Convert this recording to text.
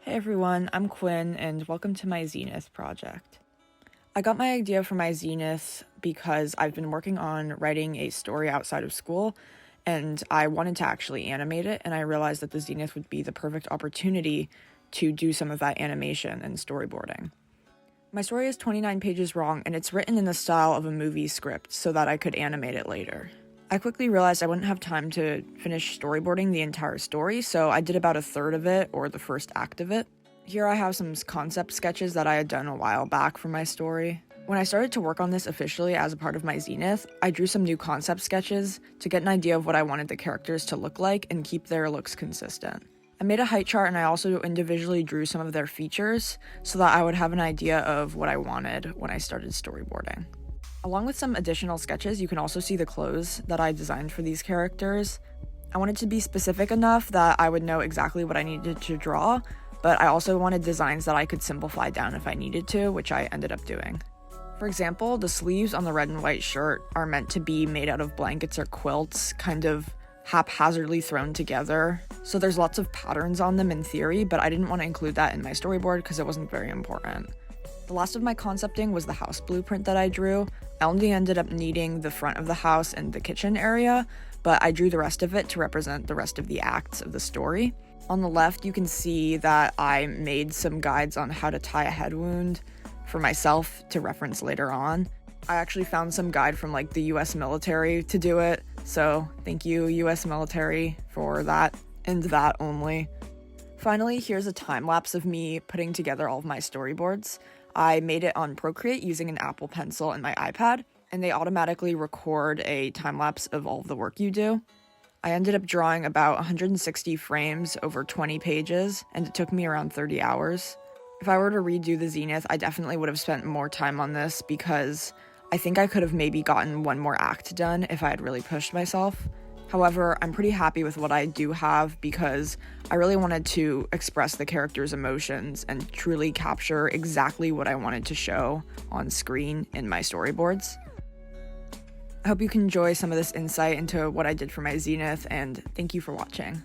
Hey everyone, I'm Quinn and welcome to my Zenith project. I got my idea for my Zenith because I've been working on writing a story outside of school and I wanted to actually animate it, and I realized that the Zenith would be the perfect opportunity to do some of that animation and storyboarding. My story is 29 pages long and it's written in the style of a movie script so that I could animate it later. I quickly realized I wouldn't have time to finish storyboarding the entire story, so I did about a third of it, or the first act of it. Here I have some concept sketches that I had done a while back for my story. When I started to work on this officially as a part of my Zenith, I drew some new concept sketches to get an idea of what I wanted the characters to look like and keep their looks consistent. I made a height chart and I also individually drew some of their features so that I would have an idea of what I wanted when I started storyboarding. Along with some additional sketches, you can also see the clothes that I designed for these characters. I wanted to be specific enough that I would know exactly what I needed to draw, but I also wanted designs that I could simplify down if I needed to, which I ended up doing. For example, the sleeves on the red and white shirt are meant to be made out of blankets or quilts, kind of haphazardly thrown together. So there's lots of patterns on them in theory, but I didn't want to include that in my storyboard because it wasn't very important. The last of my concepting was the house blueprint that I drew. I only ended up needing the front of the house and the kitchen area, but I drew the rest of it to represent the rest of the acts of the story. On the left, you can see that I made some guides on how to tie a head wound for myself to reference later on. I actually found some guide from the US military to do it, so thank you US military for that, and that only. Finally, here's a time lapse of me putting together all of my storyboards. I made it on Procreate using an Apple Pencil and my iPad, and they automatically record a time lapse of all of the work you do. I ended up drawing about 160 frames over 20 pages, and it took me around 30 hours. If I were to redo the Zenith, I definitely would have spent more time on this because I think I could have maybe gotten one more act done if I had really pushed myself. However, I'm pretty happy with what I do have because I really wanted to express the character's emotions and truly capture exactly what I wanted to show on screen in my storyboards. I hope you can enjoy some of this insight into what I did for my Zenith, and thank you for watching.